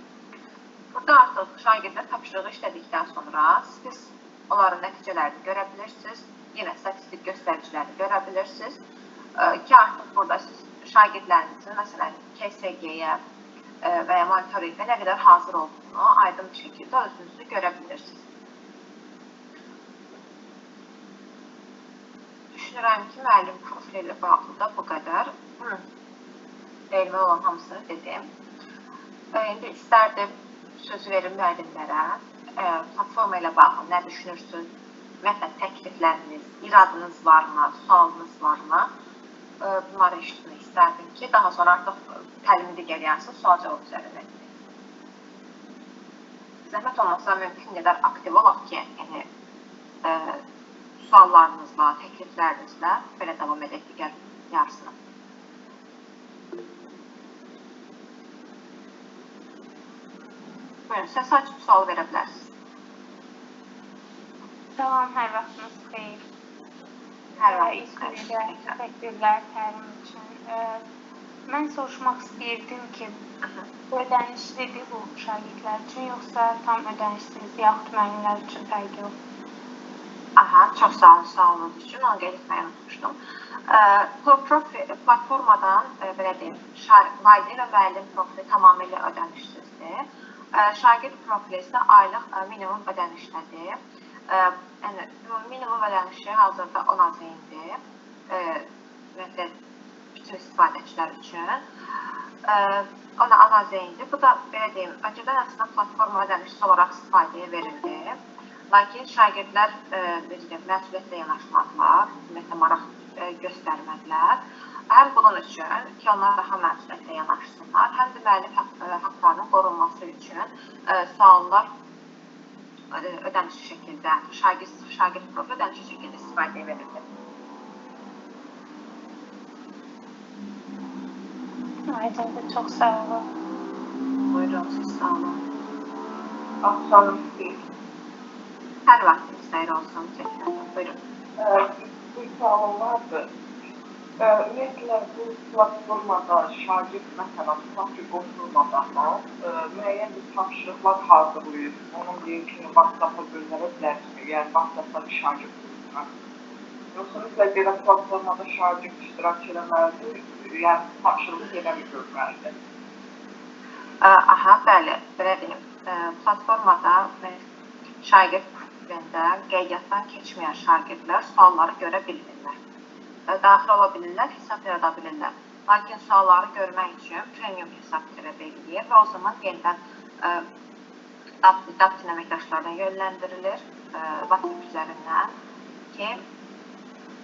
Burada artıq şagirdlər tapşırığı işlədikdən sonra siz onların nəticələrini görə bilirsiniz. Yenə statistik göstəricilərini görə bilirsiniz ki, artıq burada siz şagirdlərinizin, məsələn, KSG-yə və ya monitorinqə nə qədər hazır olduğunu aydın bir şəkildə özünüzü görə bilirsiniz. Düşünürəm ki, müəllim profili ilə bağlı da bu qədər. Elmi olan hamısını dedim. İndi istərdim sözü verim müəllimlərə. Platforma ilə bağlı nə düşünürsünüz? Ümumiyyətlə, təklifləriniz, iradınız varmı, sualınız varmı? Bunları eşitmək istərdim ki, daha sonra artıq təlimi digər yansın, sual-cavab üzərində. Zəhmət olmasa, mümkün qədər aktiv olaq ki, yəni, suallarınızla, təkliflərinizlə belə davam edək digər yarısına. Buyurun, səs açıb sual verə bilərsiniz. Salam, hər vaxtınız xeyir. Hər vaxtınız xeyir. Təşəkkürlər təlim üçün. Mən soruşmaq istəyirdim ki, ödənişlidir bu şagirdlər üçün, yoxsa tam ödənişsiz, yaxud müəllimlər üçün fərqi yox? Aha, çox sağ olun, sualınız üçün, onu qeyd etməyi unutmuşdum. Platformadan, belə deyim, valideyn və müəllim profili tamamilə ödənişsizdir. Şagird profili isə aylıq minimum ödənişdədir. Minimum ödənişi hazırda 10 AZN-dir. Bütün istifadəçilər üçün. Ona 10 AZN-dir. Bu da, belə deyim, öncədən əslində platforma ödənişsiz olaraq istifadəyə verildi. Lakin şagirdlər məsuliyyətlə yanaşmadılar, ümumiyyətlə maraq göstərmədilər. Həm bunun üçün ki, onlar daha məsuliyyətlə yanaşsınlar, həm də müəllim haqqlarının qorunması üçün suallar ödənişli şəkildə, şagird profili ödənişli şəkildə istifadəyə verildi. Aydındır, çox sağ olun. Buyurun, siz sağ olun. Axşamınız xeyir. Hər vaxtınız xeyir olsun, çəkirəm. Buyurun. Bir sualım vardı. Ümumiyyətlə, bu platformada şagird məsələn, tutaq ki, qoşulmadan müəyyən bir tapşırıqlar hazırlayır. Onun linkini WhatsApp-a göndərə bilərsiniz, yəni WhatsApp-da bir şagird qrupuna. Yoxsa mütləq belə platformada şagird iştirak eləməlidir, yəni tapşırığı yerə mi görməlidir? Aha, bəli, belə deyim. Platformada şagird profilində qeydiyyatdan keçməyən şagirdlər sualları görə bilmirlər. Daxil ola bilirlər, hesab yarada bilirlər. Lakin sualları görmək üçün premium hesab tələb edilir və o zaman yenidən Dapt əməkdaşlarına yönləndirilir WhatsApp üzərindən ki,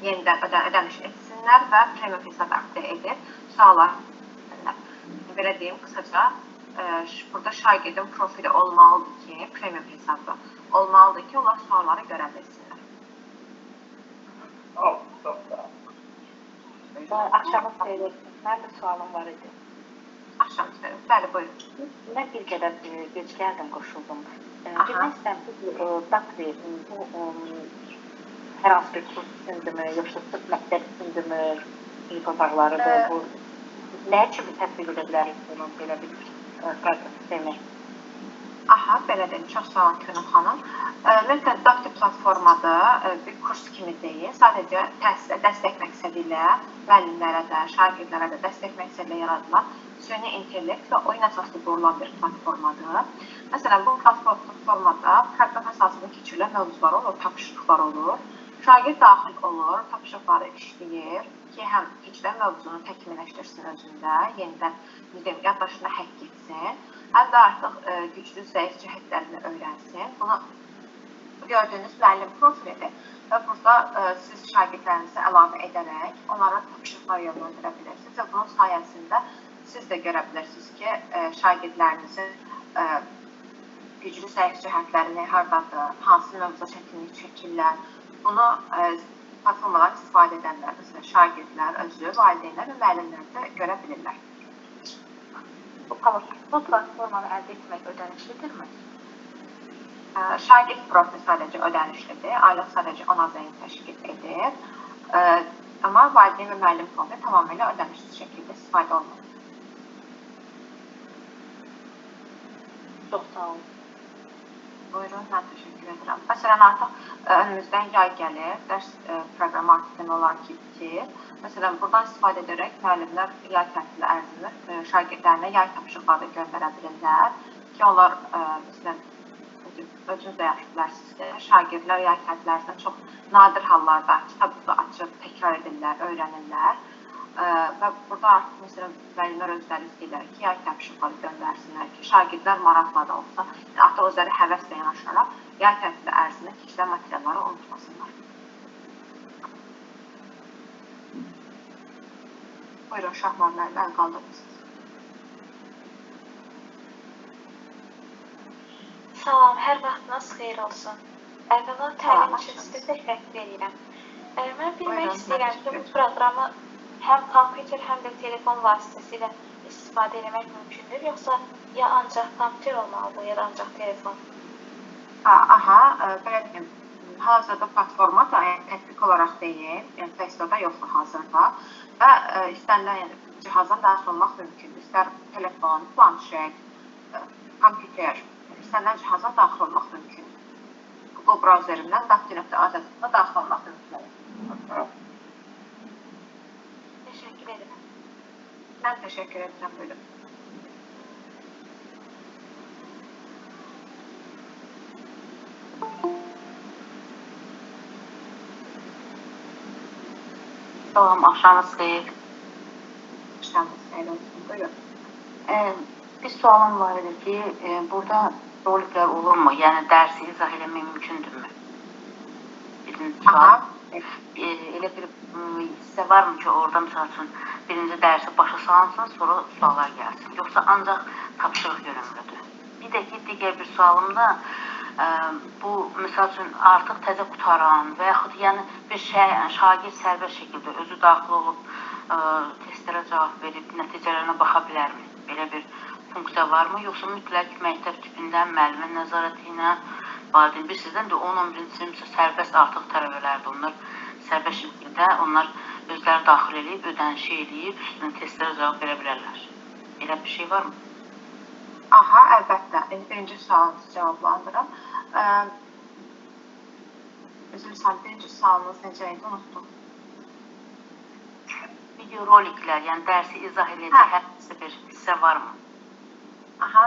yenidən ödəniş etsinlər və premium hesab aktiv edib suallar edinlər. Belə deyim, qısaca burada şagirdin profili olmalıdır ki, premium hesabda olmalıdır ki, onlar sualları görə bilsinlər. Axşamınız xeyir olsun. Mənim bir sualım var idi. Axşamınız xeyir olsun. Bəli, buyurun. Mən bir qədər gec gəldim, qoşuldum. Bilmək istəyirəm ki, Dapt bu hər hansı bir kurs üçündürmü, yoxsa sırf məktəb üçündürmü, ilk otaqlarıdır, bu nə üçün bir təsdiq edə bilərik bunun belə bir sistemi? Aha, belə deyim, çox sağ olun Könül xanım. Ümumiyyətlə, Dapt platformada bir kurs kimi deyil, sadəcə təhsilə dəstək məqsədi ilə müəllimlərə də, şagirdlərə də dəstək məqsədi ilə yaradılan süni intellekt və oyun əsaslı qurulan bir platformadır. Məsələn, bu platformada proqram əsasında keçirilən mövzular olur, tapşırıqlar olur. Şagird daxil olur, tapşırıqları işləyir ki, həm keçirilən mövzunu təkmilləşdirsin özündə, yenidən yaddaşına həkk etsin, həm də artıq güclü, zəif cəhətlərini öyrənsin. Bunu gördüyünüz müəllim profilidir və burada siz şagirdlərinizi əlavə edərək onlara tapşırıqlar yönləndirə bilirsiniz və bunun sayəsində siz də görə bilirsiniz ki, şagirdlərinizin güclü, zəif cəhətlərini hardadır, hansı mövzuda çətinlik çəkirlər. Bunu platformadan istifadə edənlər, məsələn, şagirdlər, özü, valideynlər və müəllimlər də görə bilirlər. Bu platformanı əldə etmək ödənişlidirmi? Şagird profili sadəcə ödənişlidir, aylıq sadəcə 10 azayın təşkil edir. Amma valideyn və müəllim profili tamamilə ödənişsiz şəkildə istifadə olunur. Çox sağ olun. Buyurun, mən təşəkkür edirəm. Məsələn, artıq önümüzdən yay gəlir, dərs proqramı artıq demək olar ki, bitir. Məsələn, buradan istifadə edərək müəllimlər yay tətili ərzində şagirdlərinə yay tapşırıqları göndərə bilirlər ki, onlar, məsələn, özünüz də yaxşı bilərsiniz ki, şagirdlər yay tətili ərzində çox nadir hallarda kitabı açıb təkrar edirlər, öyrənirlər. Və burada artıq, məsələn, müəllimlər özləri istəyirlər ki, yay tapşırıqları göndərsinlər ki, şagirdlər maraqla da olsa, artıq özləri həvəslə yanaşaraq yay tətili ərzində keçirilən materialları unutmasınlar. Buyurun, Şahmar müəllim, əl qaldırmışsınız. Salam, hər vaxtınız xeyir olsun. Əvvəla təlim üçün sizə təşəkkür edirəm. Mən bilmək istəyirəm ki, bu proqramı həm kompüter, həm də telefon vasitəsilə istifadə etmək mümkündür, yoxsa ya ancaq kompüter olmalıdır, ya da ancaq telefon? Aha, belə deyim, hazırda platforma da tətbiq olaraq deyil, yəni Play Store-da yoxdur hazırda və istənilən cihazdan daxil olmaq mümkündür. İstər telefon, planşet, kompüter, istənilən cihazdan daxil olmaq mümkündür. Google browserindən dapt.az-da daxil olmaq mümkündür. Təşəkkür edirəm. Mən təşəkkür edirəm, buyurun. Salam, axşamınız xeyir. Axşamınız xeyir olsun, buyurun. Bir sualım var idi ki, burada roliklər olurmu? Yəni, dərsi izah eləmək mümkündürmü? Birinci sual. Elə bir hissə varmı ki, orada misal üçün birinci dərsi başa salansın, sonra suallar gəlsin. Yoxsa ancaq tapşırıq yönümlüdür. Bir də ki, digər bir sualım da, bu misal üçün artıq təzə qutaran və yaxud yəni bir şagird sərbəst şəkildə özü daxil olub testlərə cavab verib nəticələrinə baxa bilərmi? Belə bir funksiya varmı? Yoxsa mütləq məktəb tipindən müəllimin nəzarəti ilə valideyn bir sizdən də 10-11-ci sinif sərbəst artıq tələbələrdir. Onlar sərbəst şəkildə onlar özləri daxil edib, ödənişi edib, üstünə testlərə cavab verə bilərlər. Belə bir şey varmı? Aha, əlbəttə. Birinci sualınızı cavablandırım. Üzrlüsən, birinci sualınız necə idi, unuttum. Videoroliklər, yəni dərsi izah edəcək hər bir hissə varmı? Aha,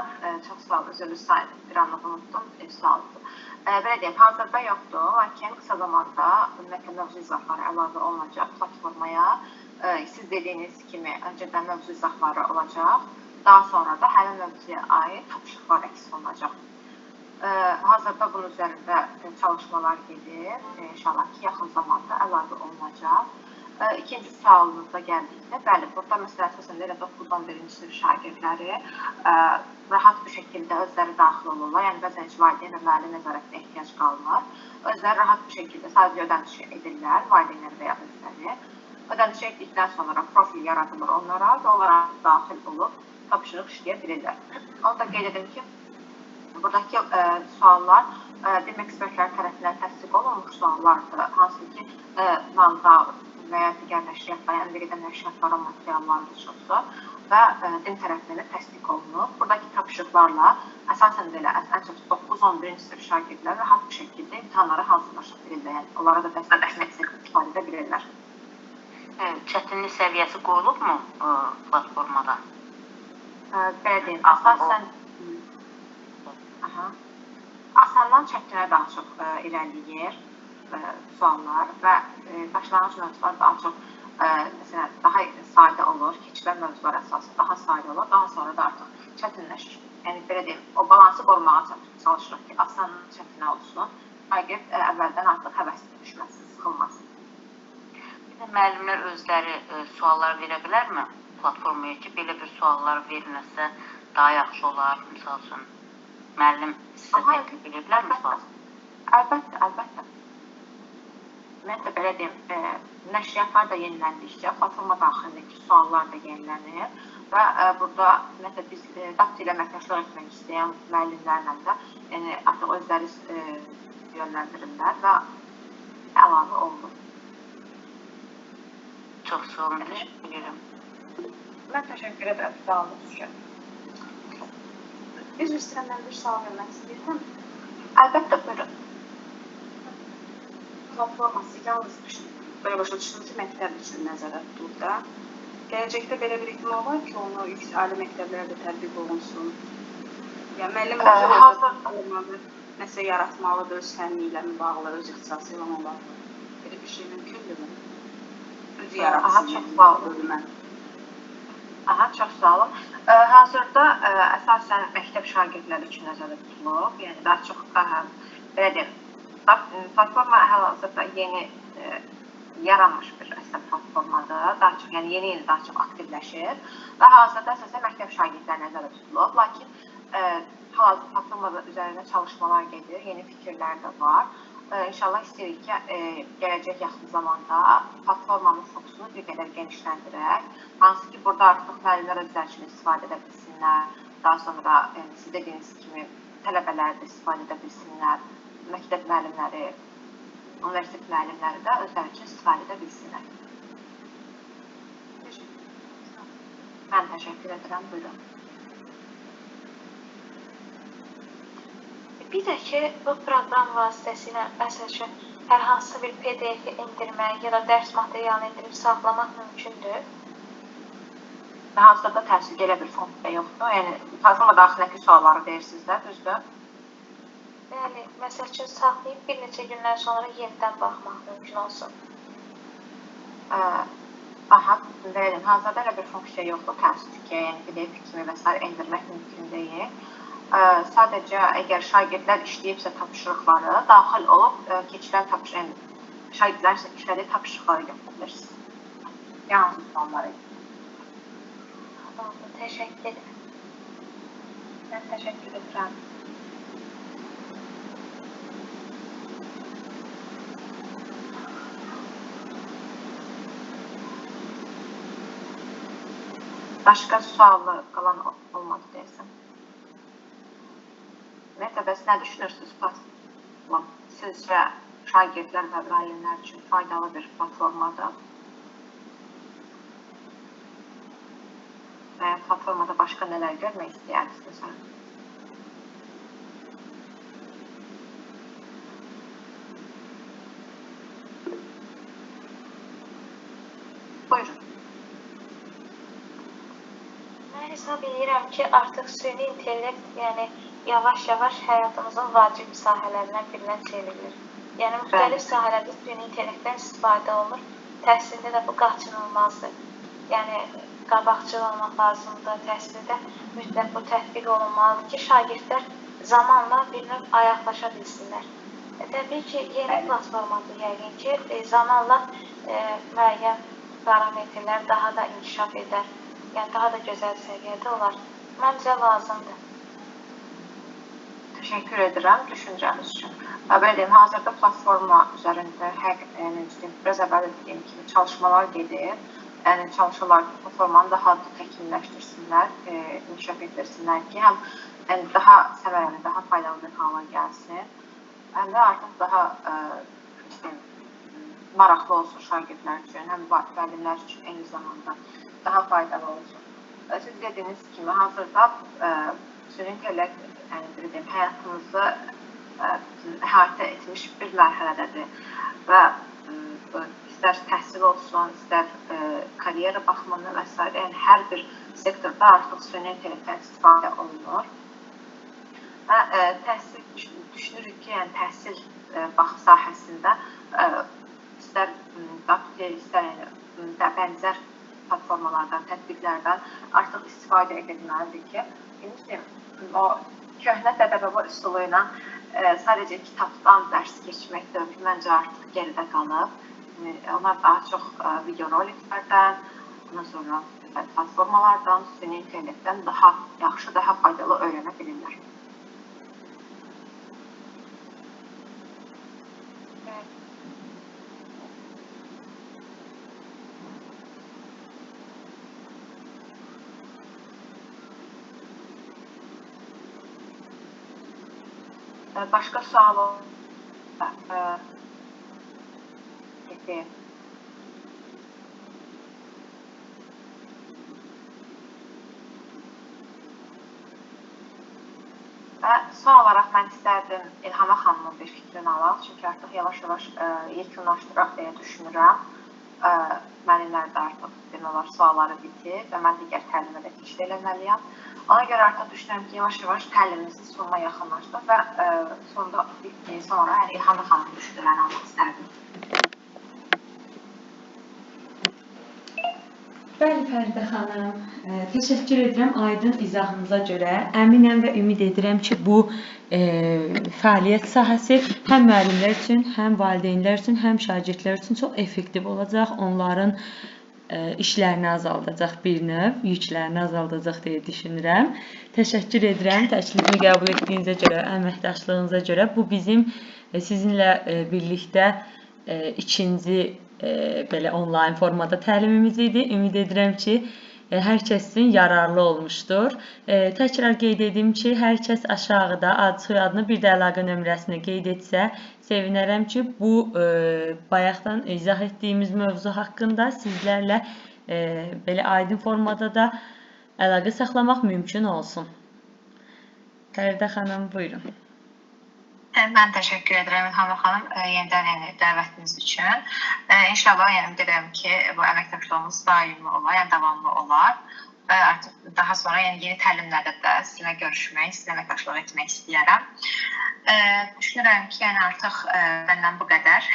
çox sağ olun, üzrlüsən, bir anlıq unuttum, sualınızı. Belə deyim, hazırda yoxdur, lakin qısa zamanda ümumiyyətlə mövzu izahları əlavə olunacaq platformaya. siz dediyiniz kimi öncədən mövzu izahları olacaq, daha sonra da həmin mövzuya aid tapşırıqlar əks olunacaq. Hazırda bunun üzərində çalışmalar gedir. İnşallah ki, yaxın zamanda əlavə olunacaq. İkinci sualınıza gəldikdə, bəli, burada məsələn, əsasən elə 9-11-ci sinif şagirdləri rahat bir şəkildə özləri daxil olurlar. Yəni, bəzən heç valideyn və müəllim nəzarətinə ehtiyac qalmır. Özləri rahat bir şəkildə sadəcə ödənişi edirlər, valideynləri və ya özləri. Ödənişi etdikdən sonra profil yaradılır onlara və onlara daxil olub tapşırıq işləyə bilirlər. Onu da qeyd edim ki, buradakı suallar bilim ekspertləri tərəfindən təsdiq olunmuş suallardır. Hansı ki, NANDA və ya digər nəşriyyatlar, yəni bir qədər nəşriyyatların materiallarında çoxsa və din tərəfindən də təsdiq olunub. Buradakı tapşırıqlarla əsasən də elə ən çox 9-11-ci sinif şagirdlər rahat bir şəkildə imtahanlara hazırlaşa bilirlər. Yəni, onlara da dəstək istifadə edə bilirlər. Çətinlik səviyyəsi qoyulubmu platformada? Belə deyim, əsasən asandan çətinə daha çox irəliləyir suallar və başlanğıc mövzular daha çox məsələn, daha sadə olur, keçilən mövzular əsasında daha sadə olur, daha sonra da artıq çətinləşir. Yəni, belə deyim, o balansı qorumağa çalışırıq ki, asandan çətinə olsun, şagird əvvəldən artıq həvəsli düşməsin, sıxılmasın. Bir də müəllimlər özləri suallar verə bilərmi platformaya ki, belə bir suallar verilməsə daha yaxşı olar, misal üçün müəllim sizə təklif edə bilərmi sual? Əlbəttə. Ümumiyyətlə, belə deyim, nəşriyyatlar da yeniləndikcə platforma daxilindəki suallar da yenilənir və burada ümumiyyətlə biz DAPT ilə əməkdaşlıq etmək istəyən müəllimlərlə də artıq özləri yönləndirirlər və əlavə olunur. Çox sağ olun, təşəkkür edirəm. Mən təşəkkür edirəm, sualınız üçün. Üzr istəyirəm, bir sual vermək istəyirəm. Əlbəttə, buyurun. Platforması yalnız belə başa düşdüm ki, məktəb üçün nəzərdə tutulur da. Gələcəkdə belə bir ehtimal var ki, onu ali məktəblərdə tətbiq olunsun. Yəni, müəllim olmalı, nəsə yaratmalıdır, öz fənni ilə bağlı, öz ixtisası ilə bağlı. Belə bir şey mümkündürmü? Özü yaratsın, yəni. Çox sağ olun. Hazırda əsasən məktəb şagirdləri üçün nəzərdə tutulub. Yəni, daha çox, belə deyim, platforma hal-hazırda yeni yaranmış bir platformadır. Daha çox, yəni yeni daha çox aktivləşir və hazırda əsasən məktəb şagirdləri nəzərdə tutulub. Lakin hal-hazırda platforma üzərində çalışmalar gedir, yeni fikirlər də var. İnşallah istəyirik ki, gələcək yaxın zamanda platformanın fokusunu bir qədər genişləndirək. Hansı ki, burada artıq müəllimlər özləri üçün istifadə edə bilsinlər. Daha sonra siz dediyiniz kimi tələbələr də istifadə edə bilsinlər. Məktəb müəllimləri, universitet müəllimləri də özləri üçün istifadə edə bilsinlər. Mən təşəkkür edirəm, buyurun. Bir də ki, bu proqram vasitəsilə məsəl üçün hər hansı bir PDF-i indirmək ya da dərs materialını indirib saxlamaq mümkündür. Hazırda təsdiq elə bir funksiya yoxdur. Yəni, platforma daxilindəki sualları verirsiniz də, düzdür? Bəli, məsəl üçün saxlayıb bir neçə gündən sonra yenidən baxmaq mümkün olsun. Deyilin, hazırda elə bir funksiya yoxdur, təsdiq, yəni PDF kimi və s. indirmək mümkün deyil. Sadəcə, əgər şagirdlər işləyibsə tapşırıqları, daxil olub keçilən şagirdlərin işlədiyi tapşırıqları götürürsünüz. Yalnız sualları. Təşəkkür edirəm. Mən təşəkkür edirəm. Başqa sualı qalan olmadı deyəsən. Ümumiyyətlə, bəs nə düşünürsünüz platform? Sizcə şagirdlər və müəllimlər üçün faydalı bir platformadır? Və platformada başqa nələr görmək istəyirsiniz? Buyurun. Mən hesab edirəm ki, artıq süni intellekt, yəni yavaş-yavaş həyatımızın vacib sahələrindən birinə çevrilir. Yəni, müxtəlif sahələrdə süni intellektdən istifadə olunur. təhsildə də bu qaçınılmazdır. Yəni, qabaqcıl olmaq lazımdır təhsildə. Mütləq bu tətbiq olunmalıdır ki, şagirdlər zamanla bir növ ayaqlaşa bilsinlər. Təbii ki, yeni platformadır yəqin ki, zamanla müəyyən parametrlər daha da inkişaf edər. Yəni, daha da gözəl səviyyədə olar. Məncə lazımdır. Təşəkkür edirəm düşüncəniz üçün. Belə deyim, hazırda platforma üzərində biraz əvvəl dediyim kimi çalışmalar gedir. Yəni, çalışırlar ki, platformanı daha da təkmilləşdirsinlər, inkişaf etdirsinlər ki, həm daha səmərəli, daha faydalı bir hala gəlsin, həm də artıq daha maraqlı olsun şagirdlər üçün, həm müəllimlər üçün eyni zamanda daha faydalı olsun. Siz dediyiniz kimi, hazırda süni intellekt həyatımızı əhatə etmiş bir mərhələdədir və istər təhsil olsun, istər karyera baxımından və s. Yəni, hər bir sektorda artıq süni intellektdən istifadə olunur. Və düşünürük ki, yəni təhsil sahəsində istər istər bənzər platformalardan, tətbiqlərdən artıq istifadə edilməlidir ki, o köhnə dədə-baba üsulu ilə sadəcə kitabdan dərs keçmək dövrü məncə artıq geridə qalıb. Onlar daha çox videoroliklərdən, ondan sonra platformalardan, süni intellektdən daha yaxşı, daha faydalı öyrənə bilirlər. Başqa sual getir. Və son olaraq mən istərdim İlhama xanımın bir fikrini alaq, çünki artıq yavaş-yavaş yekunlaşdıraq deyə düşünürəm. Müəllimlər də artıq sualları bitir və mən digər təlimə də keçid eləməliyəm. Ona görə artıq düşünürəm ki, yavaş-yavaş təlimimizin sonuna yaxınlaşdıq və sonra İlhama xanımın düşüncələrini almaq istərdim. Bəli, Fəridə xanım, təşəkkür edirəm aydın izahınıza görə. Əminəm və ümid edirəm ki, bu fəaliyyət sahəsi həm müəllimlər üçün, həm valideynlər üçün, həm şagirdlər üçün çox effektiv olacaq. Onların işlərini azaldacaq bir növ, yüklərini azaldacaq deyə düşünürəm. Təşəkkür edirəm təklifimi qəbul etdiyinizə görə, əməkdaşlığınıza görə. Bu bizim sizinlə birlikdə ikinci belə onlayn formada təlimimiz idi. Ümid edirəm ki, hər kəs üçün yararlı olmuşdur. Təkrar qeyd edim ki, hər kəs aşağıda ad soyadını bir də əlaqə nömrəsini qeyd etsə, sevinərəm ki, bu bayaqdan izah etdiyimiz mövzu haqqında sizlərlə belə aydın formada da əlaqə saxlamaq mümkün olsun. Fəridə xanım, buyurun. Mən təşəkkür edirəm İlhama xanım yenidən dəvətiniz üçün. İnşallah ümid edirəm ki, bu əməkdaşlığımız daimi olar, yəni davamlı olar. Və artıq daha sonra yeni təlimlərdə də sizinlə görüşmək, sizinlə əməkdaşlıq etmək istəyərəm. Düşünürəm ki, yəni artıq məndən bu qədər.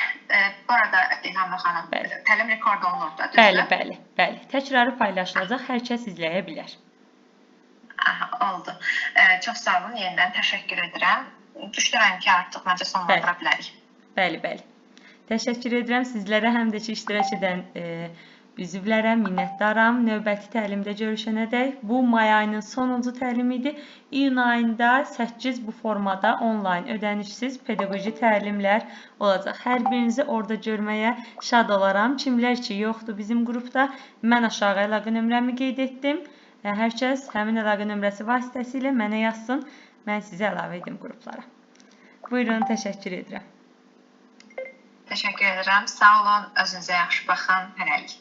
Bu arada İlhama xanım, təlim rekord olunur da, düzdür? Bəli. Təkrarı paylaşılacaq, hər kəs izləyə bilər. Oldu. Çox sağ olun, yenidən təşəkkür edirəm. Düşünürəm ki, artıq məncə sonlandıra bilərik. Bəli. Təşəkkür edirəm sizlərə, həm də ki, iştirak edən üzvlərə minnətdaram. Növbəti təlimdə görüşənədək bu may ayının sonuncu təlimi idi. İyun ayında 8 bu formada onlayn ödənişsiz pedaqoji təlimlər olacaq. Hər birinizi orada görməyə şad olaram. Kimlər ki, yoxdur bizim qrupda, mən aşağı əlaqə nömrəmi qeyd etdim. Hər kəs həmin əlaqə nömrəsi vasitəsilə mənə yazsın. Mən sizi əlavə edim qruplara. Buyurun, təşəkkür edirəm. Təşəkkür edirəm. Sağ olun, özünüzə yaxşı baxın. Hələlik.